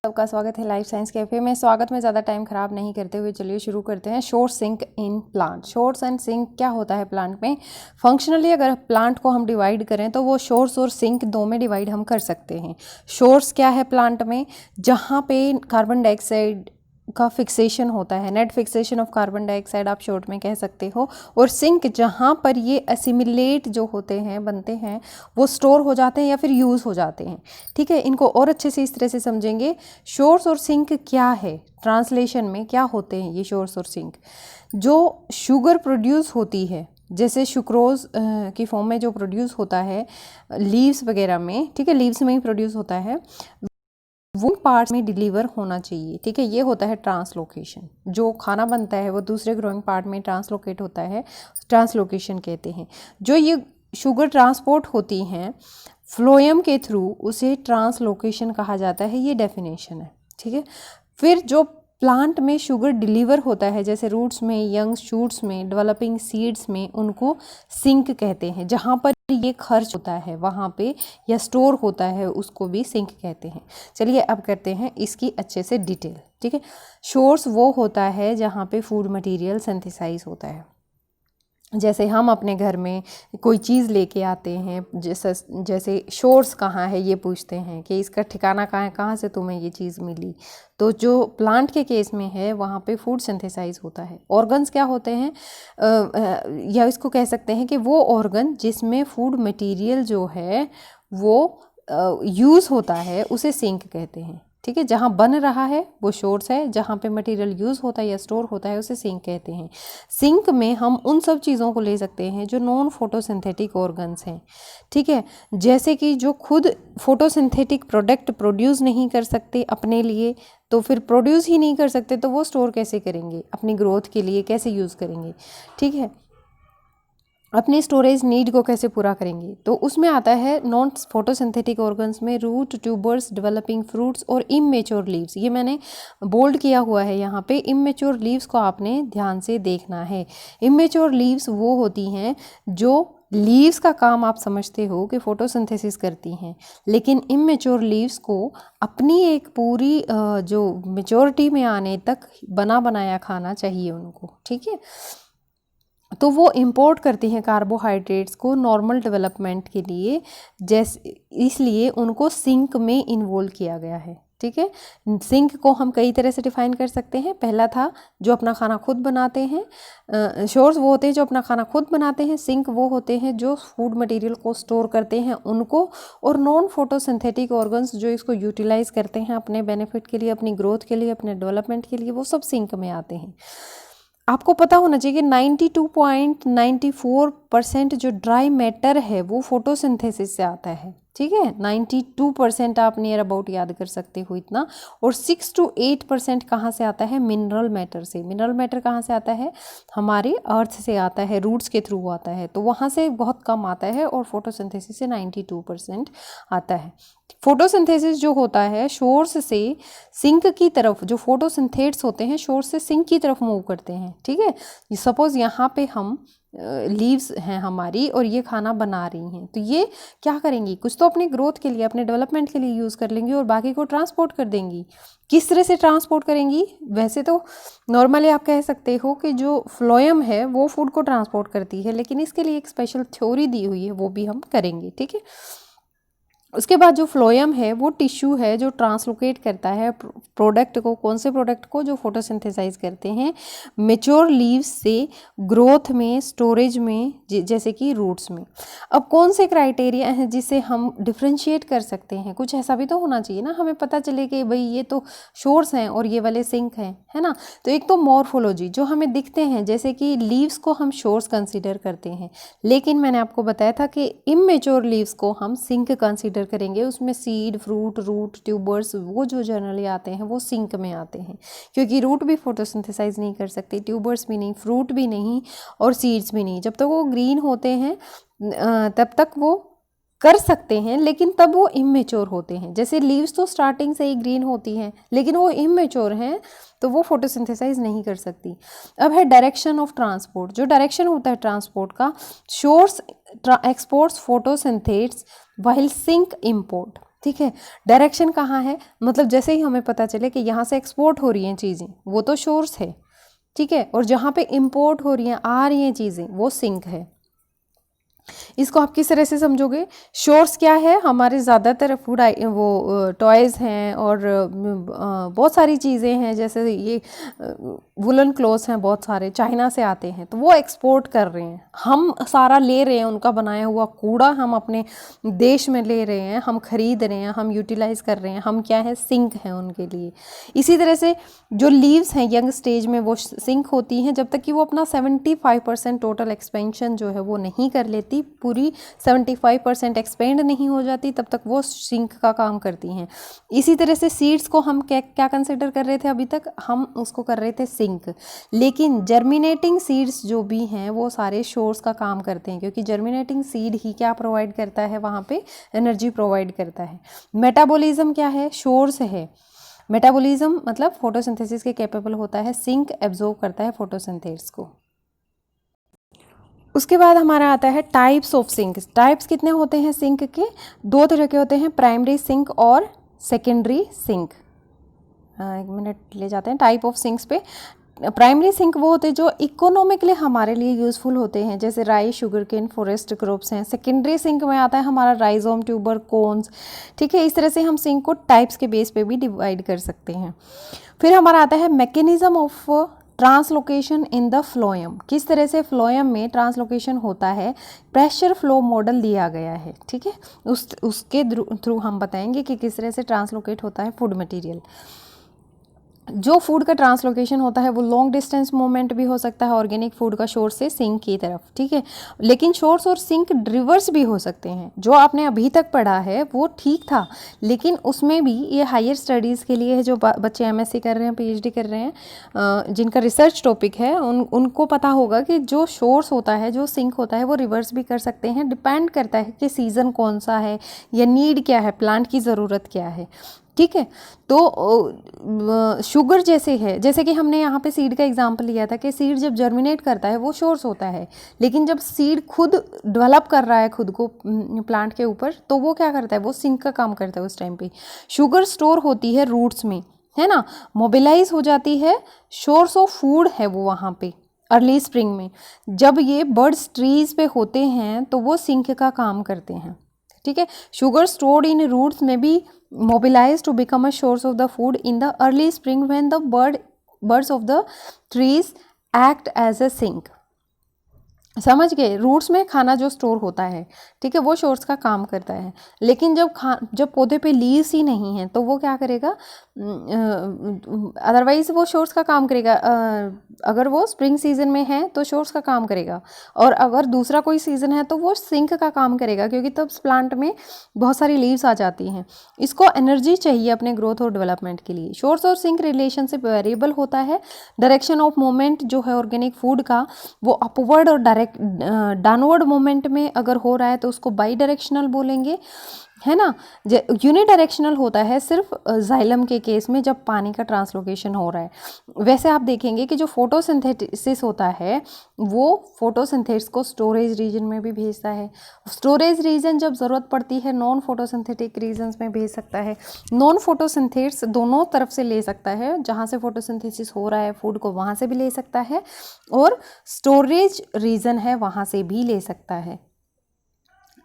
सबका स्वागत है लाइफ साइंस कैफे में। स्वागत में ज़्यादा टाइम ख़राब नहीं करते हुए चलिए शुरू करते हैं। Source sink in plant. Source and sink क्या होता है प्लांट में? फंक्शनली अगर प्लांट को हम डिवाइड करें तो वो सोर्स और सिंक दो में डिवाइड हम कर सकते हैं। सोर्स क्या है प्लांट में? जहाँ पे कार्बन डाइऑक्साइड का फिक्सेशन होता है, net fixation of carbon dioxide आप शॉर्ट में कह सकते हो। और सिंक जहाँ पर ये असिमिलेट जो होते हैं, बनते हैं, वो स्टोर हो जाते हैं या फिर यूज़ हो जाते हैं। ठीक है, इनको और अच्छे से इस तरह से समझेंगे। सोर्स और सिंक क्या है, ट्रांसलेशन में क्या होते हैं ये सोर्स और सिंक? जो शुगर प्रोड्यूस होती है, जैसे सुक्रोज की फॉर्म में जो प्रोड्यूस होता है लीव्स वगैरह में, ठीक है, लीव्स में ही प्रोड्यूस होता है, वो पार्ट्स में डिलीवर होना चाहिए। ठीक है, ये होता है ट्रांसलोकेशन। जो खाना बनता है वो दूसरे ग्रोइंग पार्ट में ट्रांसलोकेट होता है, ट्रांसलोकेशन कहते हैं। जो ये शुगर ट्रांसपोर्ट होती हैं फ्लोएम के थ्रू, उसे ट्रांसलोकेशन कहा जाता है। ये डेफिनेशन है। ठीक है, फिर जो प्लांट में शुगर डिलीवर होता है, जैसे रूट्स में, यंग शूट्स में, डेवलपिंग सीड्स में, उनको सिंक कहते हैं। जहाँ पर ये खर्च होता है वहाँ पे, या स्टोर होता है, उसको भी सिंक कहते हैं। चलिए अब करते हैं इसकी अच्छे से डिटेल। ठीक है, सोर्स वो होता है जहाँ पे फूड मटेरियल सिंथेसाइज होता है। जैसे हम अपने घर में कोई चीज़ लेके आते हैं, जैसे सोर्स कहाँ है ये पूछते हैं कि इसका ठिकाना कहाँ है, कहाँ से तुम्हें ये चीज़ मिली। तो जो प्लांट के केस में है वहाँ पे फूड सिंथेसाइज होता है। ऑर्गन्स क्या होते हैं, या इसको कह सकते हैं कि वो ऑर्गन जिसमें फूड मटेरियल जो है वो यूज़ होता है, उसे सिंक कहते हैं। ठीक है, जहाँ बन रहा है वो सोर्स है, जहाँ पे मटेरियल यूज़ होता है या स्टोर होता है उसे सिंक कहते हैं। सिंक में हम उन सब चीज़ों को ले सकते हैं जो नॉन फोटोसिंथेटिक ऑर्गन्स हैं। ठीक है, जैसे कि जो खुद फोटोसिंथेटिक प्रोडक्ट प्रोड्यूस नहीं कर सकते अपने लिए, तो फिर प्रोड्यूस ही नहीं कर सकते तो वो स्टोर कैसे करेंगे, अपनी ग्रोथ के लिए कैसे यूज़ करेंगे। ठीक है, अपनी स्टोरेज नीड को कैसे पूरा करेंगे, तो उसमें आता है नॉन फोटोसिंथेटिक ऑर्गन्स में रूट, ट्यूबर्स, डेवलपिंग फ्रूट्स और इमेच्योर लीव्स। ये मैंने बोल्ड किया हुआ है यहाँ पे। इमेच्योर लीव्स को आपने ध्यान से देखना है। इमेच्योर लीव्स वो होती हैं जो लीव्स का काम आप समझते हो कि फोटोसिंथेसिस करती हैं, लेकिन इमेच्योर लीव्स को अपनी एक पूरी जो मेच्योरिटी में आने तक बना बनाया खाना चाहिए उनको। ठीक है, तो वो इंपोर्ट करती हैं कार्बोहाइड्रेट्स को नॉर्मल डेवलपमेंट के लिए, जैसे इसलिए उनको सिंक में इन्वॉल्व किया गया है। ठीक है, सिंक को हम कई तरह से डिफाइन कर सकते हैं। पहला था जो अपना खाना खुद बनाते हैं, सोर्स वो होते हैं जो अपना खाना खुद बनाते हैं, सिंक वो होते हैं जो फूड मटेरियल को स्टोर करते हैं उनको, और नॉन फोटोसिंथेटिक ऑर्गन्स जो इसको यूटिलाइज करते हैं अपने बेनिफिट के लिए, अपनी ग्रोथ के लिए, अपने डेवलपमेंट के लिए, वो सब सिंक में आते हैं। आपको पता होना चाहिए कि 92.94% जो ड्राई मैटर है वो फोटोसिंथेसिस से आता है। ठीक है, 92% आप नियर अबाउट याद कर सकते हो इतना। और 6 to 8% कहाँ से आता है? मिनरल मैटर से। मिनरल मैटर कहाँ से आता है? हमारे अर्थ से आता है, रूट्स के थ्रू आता है, तो वहाँ से बहुत कम आता है, और फोटोसिंथेसिस से 92% आता है। फोटोसिंथेसिस जो होता है सोर्स से सिंक की तरफ, जो फोटोसिंथेट्स होते हैं सोर्स से सिंक की तरफ मूव करते हैं। ठीक है, सपोज यहाँ पे हम लीव्स हैं हमारी और ये खाना बना रही हैं, तो ये क्या करेंगी? कुछ तो अपनी ग्रोथ के लिए, अपने डेवलपमेंट के लिए यूज़ कर लेंगी और बाकी को ट्रांसपोर्ट कर देंगी। किस तरह से ट्रांसपोर्ट करेंगी? वैसे तो नॉर्मली आप कह सकते हो कि जो फ्लोएम है वो फूड को ट्रांसपोर्ट करती है, लेकिन इसके लिए एक स्पेशल थ्योरी दी हुई है, वो भी हम करेंगे। ठीक है, उसके बाद जो फ्लोएम है वो टिश्यू है जो ट्रांसलोकेट करता है प्रोडक्ट को। कौन से प्रोडक्ट को? जो फोटोसिंथेसाइज करते हैं मेच्योर लीव्स से ग्रोथ में, स्टोरेज में, जैसे कि रूट्स में। अब कौन से क्राइटेरिया हैं जिससे हम डिफ्रेंशिएट कर सकते हैं? कुछ ऐसा भी तो होना चाहिए ना, हमें पता चले कि भाई ये तो सोर्स हैं और ये वाले सिंक हैं, है ना। तो एक तो मॉर्फोलॉजी जो हमें दिखते हैं, जैसे कि लीव्स को हम सोर्स कंसिडर करते हैं, लेकिन मैंने आपको बताया था कि इमेच्योर लीव्स को हम सिंक कंसिडर करेंगे। उसमें सीड, फ्रूट, रूट, ट्यूबर्स वो जो जनरली आते हैं वो सिंक में आते हैं, क्योंकि रूट भी फोटोसिंथेसाइज नहीं कर सकते, ट्यूबर्स भी नहीं, फ्रूट भी नहीं और सीड्स भी नहीं। जब तक वो ग्रीन होते हैं तब तक वो कर सकते हैं, लेकिन तब वो इमेच्योर होते हैं। जैसे लीव्स तो स्टार्टिंग से ही ग्रीन होती हैं, लेकिन वो इमेच्योर हैं तो वो फोटोसिंथेसाइज नहीं कर सकती। अब है डायरेक्शन ऑफ ट्रांसपोर्ट। जो डायरेक्शन होता है ट्रांसपोर्ट का, source exports photosynthates while sink import. ठीक है। डायरेक्शन कहाँ है, मतलब जैसे ही हमें पता चले कि यहाँ से एक्सपोर्ट हो रही हैं चीज़ें, वो तो सोर्स है, ठीक है, और जहाँ पे इंपोर्ट हो रही हैं, आ रही हैं चीज़ें, वो सिंक है। इसको आप किस तरह से समझोगे? सोर्स क्या है? हमारे ज़्यादातर फूड वो टॉयज़ हैं और बहुत सारी चीज़ें हैं, जैसे ये वुलन क्लोथ्स हैं, बहुत सारे चाइना से आते हैं, तो वो एक्सपोर्ट कर रहे हैं, हम सारा ले रहे हैं, उनका बनाया हुआ कूड़ा हम अपने देश में ले रहे हैं, हम खरीद रहे हैं, हम यूटिलाइज़ कर रहे हैं, हम क्या है, सिंक हैं उनके लिए। इसी तरह से जो लीव्स हैं यंग स्टेज में, वो सिंक होती हैं जब तक कि वो अपना 75% टोटल एक्सपेंशन जो है वो नहीं कर लेती, पूरी 75% एक्सपेंड नहीं हो जाती, तब तक वो सिंक का काम करती हैं। इसी तरह से सीड्स को हम क्या कंसिडर कर रहे थे अभी तक? हम उसको कर रहे थे सिंक, लेकिन जर्मिनेटिंग सीड्स जो भी हैं वो सारे सोर्स का काम करते हैं, क्योंकि जर्मिनेटिंग सीड ही क्या प्रोवाइड करता है, वहाँ पे एनर्जी प्रोवाइड करता है। मेटाबॉलिज्म क्या है? सोर्स है। मेटाबॉलिज्म मतलब फोटोसिंथेसिस के कैपेबल होता है, सिंक एब्जॉर्ब करता है फोटोसिंथेसिस को। उसके बाद हमारा आता है टाइप्स ऑफ सिंक। टाइप्स कितने होते हैं सिंक के? 2 तरह के होते हैं, प्राइमरी सिंक और सेकेंडरी सिंक। 1 मिनट ले जाते हैं टाइप ऑफ सिंक्स पे। प्राइमरी सिंक वो होते हैं जो इकोनॉमिकली हमारे लिए यूज़फुल होते हैं, जैसे राई, शुगर केन, फॉरेस्ट क्रॉप्स हैं। सेकेंडरी सिंक में आता है हमारा राइजोम, ट्यूबर, कोन्स, ठीक है। इस तरह से हम सिंक को टाइप्स के बेस पे भी डिवाइड कर सकते हैं। फिर हमारा आता है mechanism of translocation in the phloem. किस तरह से फ्लोएम में ट्रांसलोकेशन होता है, प्रेशर फ्लो मॉडल दिया गया है, ठीक है। उसके थ्रू हम बताएंगे कि किस तरह से ट्रांसलोकेट होता है फूड मटेरियल। जो फूड का ट्रांसलोकेशन होता है वो लॉन्ग डिस्टेंस मूवमेंट भी हो सकता है ऑर्गेनिक फूड का सोर्स से सिंक की तरफ, ठीक है। लेकिन सोर्स और सिंक रिवर्स भी हो सकते हैं। जो आपने अभी तक पढ़ा है वो ठीक था, लेकिन उसमें भी ये हायर स्टडीज़ के लिए है, जो बच्चे एमएससी कर रहे हैं, पीएचडी कर रहे हैं, जिनका रिसर्च टॉपिक है, उनको पता होगा कि जो सोर्स होता है, जो सिंक होता है, वो रिवर्स भी कर सकते हैं। डिपेंड करता है कि सीज़न कौन सा है या नीड क्या है, प्लांट की ज़रूरत क्या है, ठीक है। तो शुगर जैसे है, जैसे कि हमने यहाँ पे सीड का एग्जांपल लिया था कि सीड जब जर्मिनेट करता है वो सोर्स होता है, लेकिन जब सीड खुद डेवलप कर रहा है खुद को प्लांट के ऊपर, तो वो क्या करता है, वो सिंक का काम करता है उस टाइम पे। शुगर स्टोर होती है रूट्स में, है ना, मोबिलाइज हो जाती है, सोर्स ऑफ फूड है वो वहाँ पे अर्ली स्प्रिंग में। जब ये बर्ड्स ट्रीज पे होते हैं तो वो सिंक का काम करते हैं, ठीक है। शुगर स्टोर्ड इन रूट्स में B mobilized to become a source of the food in the early spring when the birds of the trees act as a sink। समझ गए? रूट्स में खाना जो स्टोर होता है, ठीक है, वो सोर्स का काम करता है। लेकिन जब पौधे पे लीव्स ही नहीं है तो वो क्या करेगा, अदरवाइज वो सोर्स का काम करेगा। अगर वो स्प्रिंग सीजन में है तो सोर्स का काम करेगा, और अगर दूसरा कोई सीजन है तो वो सिंक का काम करेगा, क्योंकि तब प्लांट में बहुत सारी लीव्स आ जाती हैं। इसको एनर्जी चाहिए अपने ग्रोथ और डेवलपमेंट के लिए। सोर्स और सिंक रिलेशनशिप वेरिएबल होता है। डायरेक्शन ऑफ मूवमेंट जो है ऑर्गेनिक फूड का, वो अपवर्ड और डाउनवर्ड मूवमेंट में अगर हो रहा है तो उसको बाई डायरेक्शनल बोलेंगे, है ना। यूनिडायरेक्शनल होता है सिर्फ जाइलम के केस में, जब पानी का ट्रांसलोकेशन हो रहा है। वैसे आप देखेंगे कि जो फोटोसिंथेसिस होता है वो फोटोसिंथेसिस को स्टोरेज रीजन में भी भेजता है। स्टोरेज रीजन जब ज़रूरत पड़ती है नॉन फोटोसिंथेटिक रीजन्स में भेज सकता है। नॉन फोटोसिंथेसिस दोनों तरफ से ले सकता है, जहाँ से फोटोसिंथेसिस हो रहा है फूड को वहाँ से भी ले सकता है, और स्टोरेज रीजन है वहाँ से भी ले सकता है।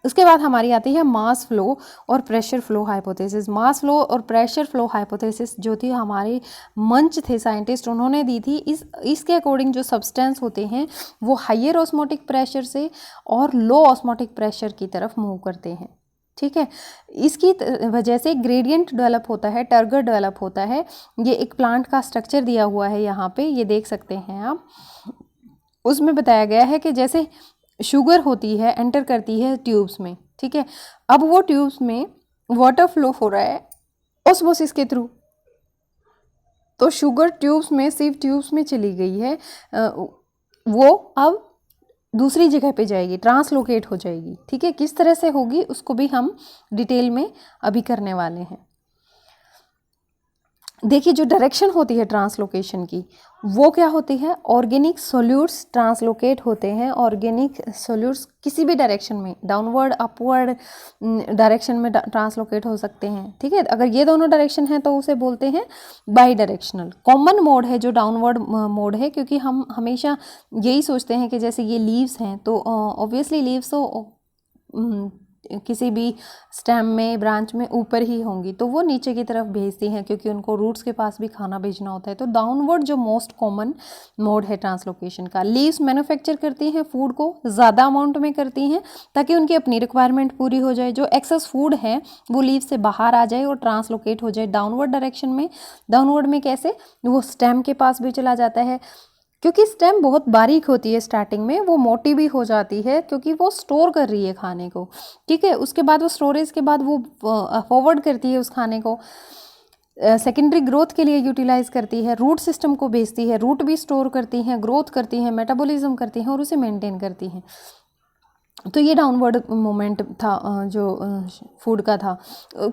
उसके बाद हमारी आती है मास फ्लो और pressure flow hypothesis. Mass flow और प्रेशर फ्लो हाइपोथेसिस जो थी हमारे मंच थे साइंटिस्ट, उन्होंने दी थी। इसके अकॉर्डिंग जो सब्सटेंस होते हैं वो हायर ऑस्मोटिक प्रेशर से और लो ऑस्मोटिक प्रेशर की तरफ मूव करते हैं, ठीक है। इसकी वजह से ग्रेडियंट डेवलप होता है, टर्गर डेवलप होता है। ये एक प्लांट का स्ट्रक्चर दिया हुआ है यहाँ पे, ये देख सकते हैं आप। उसमें बताया गया है कि जैसे शुगर होती है, एंटर करती है ट्यूब्स में, ठीक है। अब वो ट्यूब्स में वाटर फ्लो हो रहा है ऑस्मोसिस के थ्रू, तो शुगर ट्यूब्स में, सिर्फ ट्यूब्स में चली गई है, वो अब दूसरी जगह पे जाएगी, ट्रांसलोकेट हो जाएगी, ठीक है। किस तरह से होगी उसको भी हम डिटेल में अभी करने वाले हैं। देखिए जो डायरेक्शन होती है ट्रांसलोकेशन की वो क्या होती है, ऑर्गेनिक सोल्यूट्स ट्रांसलोकेट होते हैं। ऑर्गेनिक सोल्यूट्स किसी भी डायरेक्शन में, डाउनवर्ड अपवर्ड डायरेक्शन में ट्रांसलोकेट हो सकते हैं। ठीक है, अगर ये दोनों डायरेक्शन है तो उसे बोलते हैं बाई डायरेक्शनल। कॉमन मोड है जो डाउनवर्ड मोड है, क्योंकि हम हमेशा यही सोचते हैं कि जैसे ये लीव्स हैं तो ऑब्वियसली लीव्स तो किसी भी स्टेम में, ब्रांच में ऊपर ही होंगी, तो वो नीचे की तरफ भेजती हैं क्योंकि उनको रूट्स के पास भी खाना भेजना होता है। तो डाउनवर्ड जो मोस्ट कॉमन मोड है ट्रांसलोकेशन का। लीव्स मैन्युफैक्चर करती हैं फूड को, ज़्यादा अमाउंट में करती हैं ताकि उनकी अपनी रिक्वायरमेंट पूरी हो जाए। जो एक्सेस फूड है वो लीव से बाहर आ जाए और ट्रांसलोकेट हो जाए डाउनवर्ड डायरेक्शन में। डाउनवर्ड में कैसे, वो स्टेम के पास भी चला जाता है, क्योंकि स्टेम बहुत बारीक होती है स्टार्टिंग में, वो मोटी भी हो जाती है क्योंकि वो स्टोर कर रही है खाने को। ठीक है, उसके बाद वो स्टोरेज के बाद वो फॉरवर्ड करती है उस खाने को, सेकेंडरी ग्रोथ के लिए यूटिलाइज करती है, रूट सिस्टम को भेजती है, रूट भी स्टोर करती हैं, ग्रोथ करती हैं, मेटाबॉलिज्म करती हैं और उसे मेंटेन करती हैं। तो ये डाउनवर्ड मोमेंट था जो फूड का था।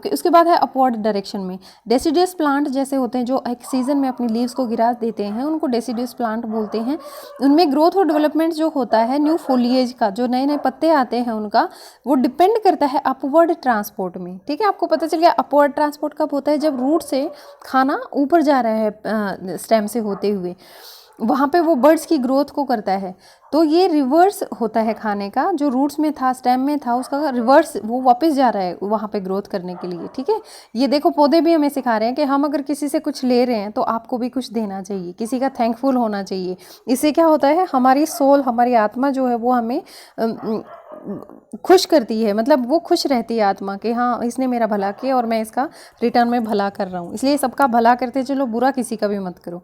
उसके बाद है अपवर्ड डायरेक्शन में। डेसिडियस प्लांट जैसे होते हैं जो एक सीज़न में अपनी लीव्स को गिरा देते हैं, उनको डेसिडियस प्लांट बोलते हैं। उनमें ग्रोथ और डेवलपमेंट जो होता है न्यू फोलिएज का, जो नए नए पत्ते आते हैं उनका, वो डिपेंड करता है अपवर्ड ट्रांसपोर्ट में। ठीक है, आपको पता चल गया अपवर्ड ट्रांसपोर्ट कब होता है, जब रूट से खाना ऊपर जा रहा है स्टेम से होते हुए, वहाँ पे वो बर्ड्स की ग्रोथ को करता है। तो ये रिवर्स होता है खाने का, जो रूट्स में था, स्टेम में था, उसका रिवर्स वो वापस जा रहा है वहाँ पे ग्रोथ करने के लिए। ठीक है, ये देखो पौधे भी हमें सिखा रहे हैं कि हम अगर किसी से कुछ ले रहे हैं तो आपको भी कुछ देना चाहिए, किसी का थैंकफुल होना चाहिए। इससे क्या होता है, हमारी सोल, हमारी आत्मा जो है वो हमें खुश करती है, मतलब वो खुश रहती है आत्मा कि हाँ इसने मेरा भला किया और मैं इसका रिटर्न में भला कर रहा हूँ। इसलिए सबका भला करते चलो, बुरा किसी का भी मत करो।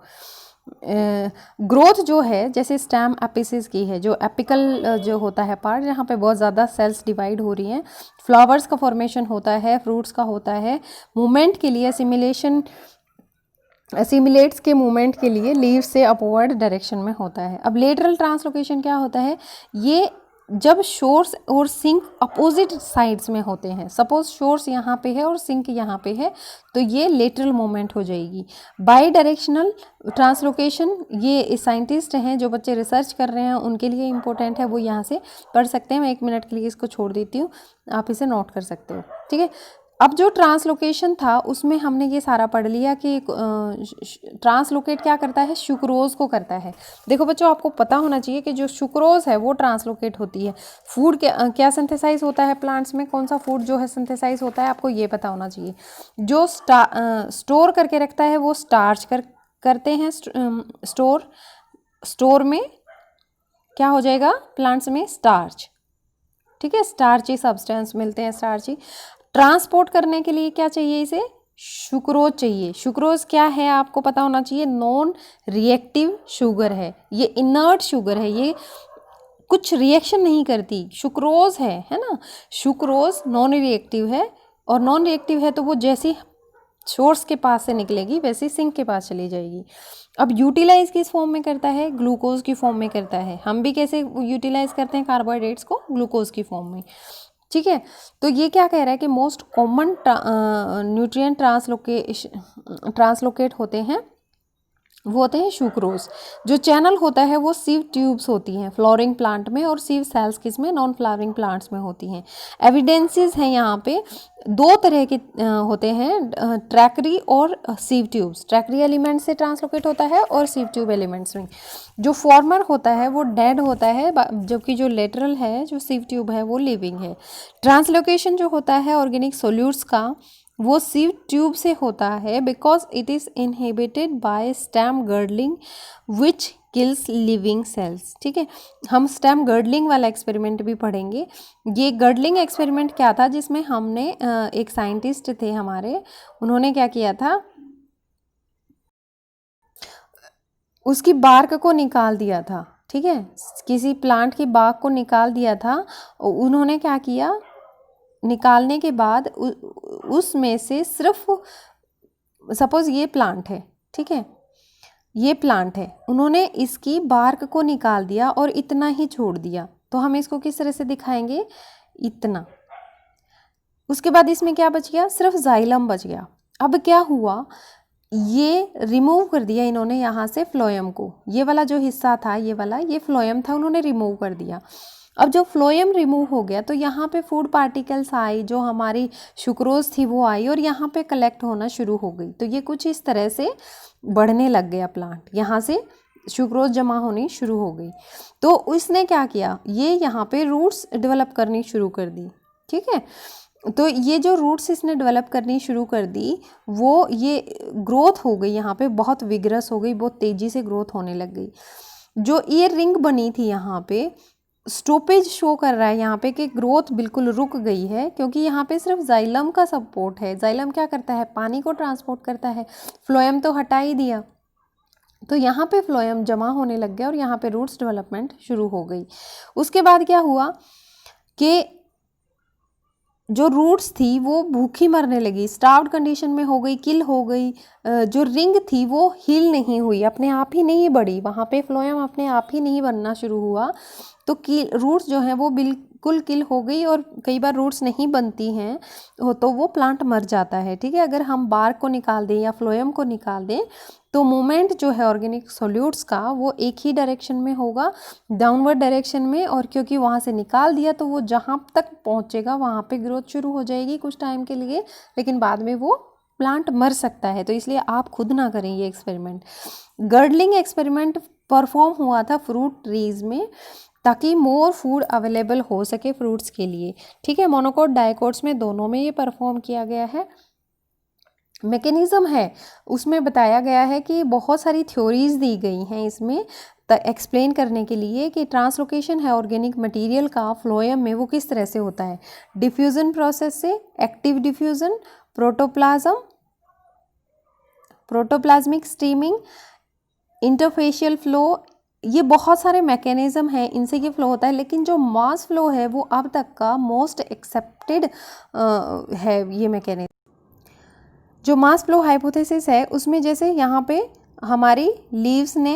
ग्रोथ जो है जैसे स्टेम एपिसिस की है, जो एपिकल जो होता है पार्ट, जहाँ पे बहुत ज़्यादा सेल्स डिवाइड हो रही हैं, फ्लावर्स का फॉर्मेशन होता है, फ्रूट्स का होता है, मूवमेंट के लिए एसिमिलेट्स के मूवमेंट के लिए लीव से अपवर्ड डायरेक्शन में होता है। अब लेटरल ट्रांसलोकेशन क्या होता है, ये जब शोर्स और सिंक अपोजिट साइड्स में होते हैं। सपोज शोर्स यहाँ पे है और सिंक यहाँ पे है, तो ये लेटरल मूवमेंट हो जाएगी। बाई डायरेक्शनल ट्रांसलोकेशन, ये साइंटिस्ट हैं जो बच्चे रिसर्च कर रहे हैं उनके लिए इम्पोर्टेंट है, वो यहाँ से पढ़ सकते हैं। मैं 1 मिनट के लिए इसको छोड़ देती हूँ, आप इसे नोट कर सकते हो। ठीक है, अब जो ट्रांसलोकेशन था उसमें हमने ये सारा पढ़ लिया कि ट्रांसलोकेट क्या करता है, सुक्रोज को करता है। देखो बच्चों, आपको पता होना चाहिए कि जो सुक्रोज है वो ट्रांसलोकेट होती है। फूड क्या सिंथेसाइज होता है प्लांट्स में, कौन सा फूड जो है सिंथेसाइज होता है, आपको ये पता होना चाहिए। जो स्टोर करके रखता है वो स्टार्च करते हैं स्टोर में क्या हो जाएगा प्लांट्स में, स्टार्च। ठीक है, स्टार्ची सब्सटेंस मिलते हैं, स्टार्ची। ट्रांसपोर्ट करने के लिए क्या चाहिए, इसे सुक्रोज चाहिए। सुक्रोज क्या है आपको पता होना चाहिए, नॉन रिएक्टिव शुगर है, ये इनर्ट शुगर है, ये कुछ रिएक्शन नहीं करती, सुक्रोज है ना। सुक्रोज नॉन रिएक्टिव है, और नॉन रिएक्टिव है तो वो जैसी सोर्स के पास से निकलेगी वैसे सिंक के पास चली जाएगी। अब यूटिलाइज किस फॉर्म में करता है, ग्लूकोज की फॉर्म में करता है। हम भी कैसे यूटिलाइज करते हैं कार्बोहाइड्रेट्स को, ग्लूकोज की फॉर्म में। ठीक है, तो ये क्या कह रहा है कि मोस्ट कॉमन न्यूट्रिएंट ट्रांसलोकेट होते हैं, वो होते हैं सुक्रोज। जो चैनल होता है वो सीव ट्यूब्स होती हैं फ्लावरिंग प्लांट में, और सीव सेल्स किसमें, नॉन फ्लावरिंग प्लांट्स में होती हैं। एविडेंसेस हैं यहाँ पे, 2 तरह के होते हैं, ट्रैकरी और सीव ट्यूब्स। ट्रैकरी एलिमेंट से ट्रांसलोकेट होता है और सीव ट्यूब एलिमेंट्स में। जो फॉर्मर होता है वो डेड होता है, जबकि जो लेटरल है, जो सीव ट्यूब है, वो लिविंग है। ट्रांसलोकेशन जो होता है ऑर्गेनिक सोल्यूट्स का, वो सीव ट्यूब से होता है, because it is inhibited by stem girdling which kills living cells. ठीक है, हम स्टेम गर्डलिंग वाला एक्सपेरिमेंट भी पढ़ेंगे। ये गर्डलिंग एक्सपेरिमेंट क्या था, जिसमें हमने एक साइंटिस्ट थे हमारे, उन्होंने क्या किया था, उसकी बार्क को निकाल दिया था। ठीक है, किसी प्लांट की बार्क को निकाल दिया था। उन्होंने क्या किया, निकालने के बाद उसमें से सिर्फ, सपोज ये प्लांट है, ठीक है, ये प्लांट है, उन्होंने इसकी बार्क को निकाल दिया और इतना ही छोड़ दिया। तो हम इसको किस तरह से दिखाएंगे, इतना। उसके बाद इसमें क्या बच गया, सिर्फ जाइलम बच गया। अब क्या हुआ, ये रिमूव कर दिया इन्होंने यहाँ से फ्लोएम को, ये वाला जो हिस्सा था ये वाला, ये फ्लोएम था, उन्होंने रिमूव कर दिया। अब जो फ्लोएम रिमूव हो गया तो यहाँ पे फूड पार्टिकल्स आई, जो हमारी सुक्रोज थी वो आई और यहाँ पे कलेक्ट होना शुरू हो गई। तो ये कुछ इस तरह से बढ़ने लग गया प्लांट, यहाँ से सुक्रोज जमा होनी शुरू हो गई। तो उसने क्या किया, ये यहाँ पे रूट्स डेवलप करनी शुरू कर दी। ठीक है, तो ये जो रूट्स इसने डेवलप करनी शुरू कर दी, वो ये ग्रोथ हो गई, यहाँ पे बहुत विगरस हो गई, बहुत तेज़ी से ग्रोथ होने लग गई। जो ये रिंग बनी थी यहाँ पे, स्टॉपेज शो कर रहा है यहाँ पे कि ग्रोथ बिल्कुल रुक गई है, क्योंकि यहाँ पे सिर्फ जाइलम का सपोर्ट है। जाइलम क्या करता है, पानी को ट्रांसपोर्ट करता है, फ्लोएम तो हटा ही दिया। तो यहाँ पे फ्लोएम जमा होने लग गया और यहाँ पे रूट्स डेवलपमेंट शुरू हो गई। उसके बाद क्या हुआ कि जो रूट्स थी वो भूखी मरने लगी, स्टार्व्ड कंडीशन में हो गई, किल हो गई। जो रिंग थी वो हील नहीं हुई, अपने आप ही नहीं बढ़ी, वहाँ पे फ्लोएम अपने आप ही नहीं बनना शुरू हुआ। तो रूट्स जो हैं वो बिल्कुल किल हो गई, और कई बार रूट्स नहीं बनती हैं तो वो प्लांट मर जाता है। ठीक है, अगर हम बार्क को निकाल दें या फ्लोएम को निकाल दें तो मूवमेंट जो है ऑर्गेनिक सॉल्यूट्स का वो एक ही डायरेक्शन में होगा, डाउनवर्ड डायरेक्शन में। और क्योंकि वहाँ से निकाल दिया तो वो जहाँ तक पहुँचेगा वहाँ पे ग्रोथ शुरू हो जाएगी कुछ टाइम के लिए, लेकिन बाद में वो प्लांट मर सकता है। तो इसलिए आप खुद ना करें ये एक्सपेरिमेंट। गर्डलिंग एक्सपेरिमेंट परफॉर्म हुआ था फ्रूट ट्रीज में, ताकि मोर फूड अवेलेबल हो सके फ्रूट्स के लिए। ठीक है, मोनोकोट डाइकोट्स में दोनों में ये परफॉर्म किया गया है। मैकेनिज्म है उसमें बताया गया है कि बहुत सारी थ्योरीज दी गई हैं इसमें एक्सप्लेन करने के लिए कि ट्रांसलोकेशन है ऑर्गेनिक मटेरियल का फ्लोएम में, वो किस तरह से होता है। डिफ्यूजन प्रोसेस से, active diffusion, protoplasm, protoplasmic steaming, interfacial flow, ये बहुत सारे मैकेनिज्म हैं, इनसे ये फ्लो होता है। लेकिन जो मास फ्लो है वो अब तक का मोस्ट एक्सेप्टेड है ये मैकेनिज्म। जो मास फ्लो हाइपोथेसिस है उसमें जैसे यहाँ पे हमारी लीव्स ने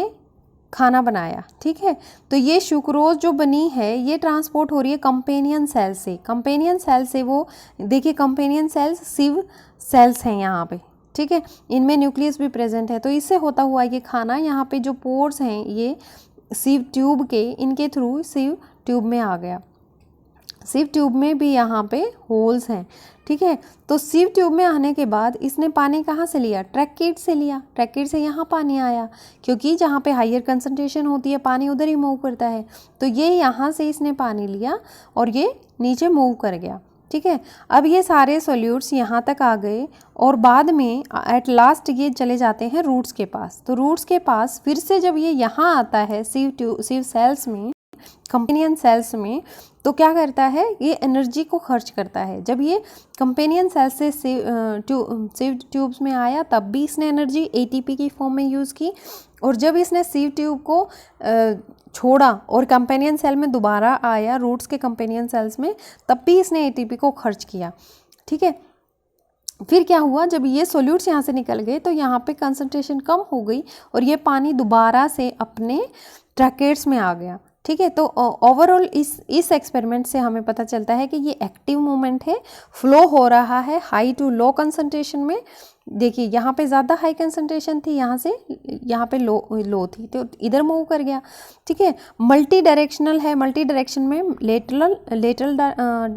खाना बनाया, ठीक है, तो ये सुक्रोज जो बनी है ये ट्रांसपोर्ट हो रही है कंपेनियन सेल से। कंपेनियन सेल से वो देखिए, कंपेनियन सेल्स सिव सेल्स हैं यहाँ पे, ठीक है, इनमें न्यूक्लियस भी प्रेजेंट है। तो इससे होता हुआ ये खाना यहाँ पे जो पोर्स हैं ये सिव ट्यूब के, इनके थ्रू सिव ट्यूब में आ गया। सिव ट्यूब में भी यहाँ पे होल्स हैं, ठीक है। तो सिव ट्यूब में आने के बाद इसने पानी कहाँ से लिया, ट्रैकिड से लिया। ट्रैकिड से यहाँ पानी आया, क्योंकि जहाँ पे हायर कंसंट्रेशन होती है पानी उधर ही मूव करता है। तो ये यहाँ से इसने पानी लिया और ये नीचे मूव कर गया, ठीक है। अब ये सारे सॉल्यूट्स यहाँ तक आ गए और बाद में एट लास्ट ये चले जाते हैं रूट्स के पास। तो रूट्स के पास फिर से जब ये यहाँ आता है सिव सेल्स में, कंपेनियन सेल्स में, तो क्या करता है, ये एनर्जी को खर्च करता है। जब ये कंपेनियन सेल्स से सिव ट्यूब्स में आया तब भी इसने एनर्जी एटीपी की फॉर्म में यूज़ की, और जब इसने सिव ट्यूब को छोड़ा और कंपेनियन सेल में दोबारा आया रूट्स के कंपेनियन सेल्स में, तब भी इसने एटीपी को खर्च किया, ठीक है। फिर क्या हुआ, जब ये सॉल्यूट्स यहाँ से निकल गए तो यहाँ पे कंसंट्रेशन कम हो गई और ये पानी दोबारा से अपने ट्रैकेट्स में आ गया, ठीक है। तो ओवरऑल इस एक्सपेरिमेंट से हमें पता चलता है कि ये एक्टिव मूवमेंट है, फ्लो हो रहा है हाई टू लो कंसंट्रेशन में। देखिए यहाँ पे ज़्यादा हाई कंसंट्रेशन थी, यहाँ से यहाँ पे लो थी, तो इधर मूव कर गया, ठीक है। मल्टी डायरेक्शनल है, मल्टी डायरेक्शन में लेटरल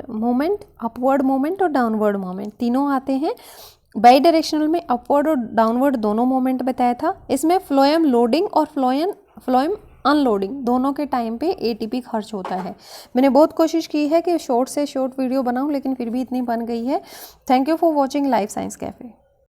मूवमेंट, अपवर्ड मूवमेंट और डाउनवर्ड मूवमेंट तीनों आते हैं। बाई डायरेक्शनल में अपवर्ड और डाउनवर्ड दोनों मूवमेंट बताया था। इसमें फ्लोएम लोडिंग और फ्लोएम अनलोडिंग दोनों के टाइम पे एटीपी खर्च होता है। मैंने बहुत कोशिश की है कि शॉर्ट से शॉर्ट वीडियो बनाऊं, लेकिन फिर भी इतनी बन गई है। Thank you for watching life science cafe.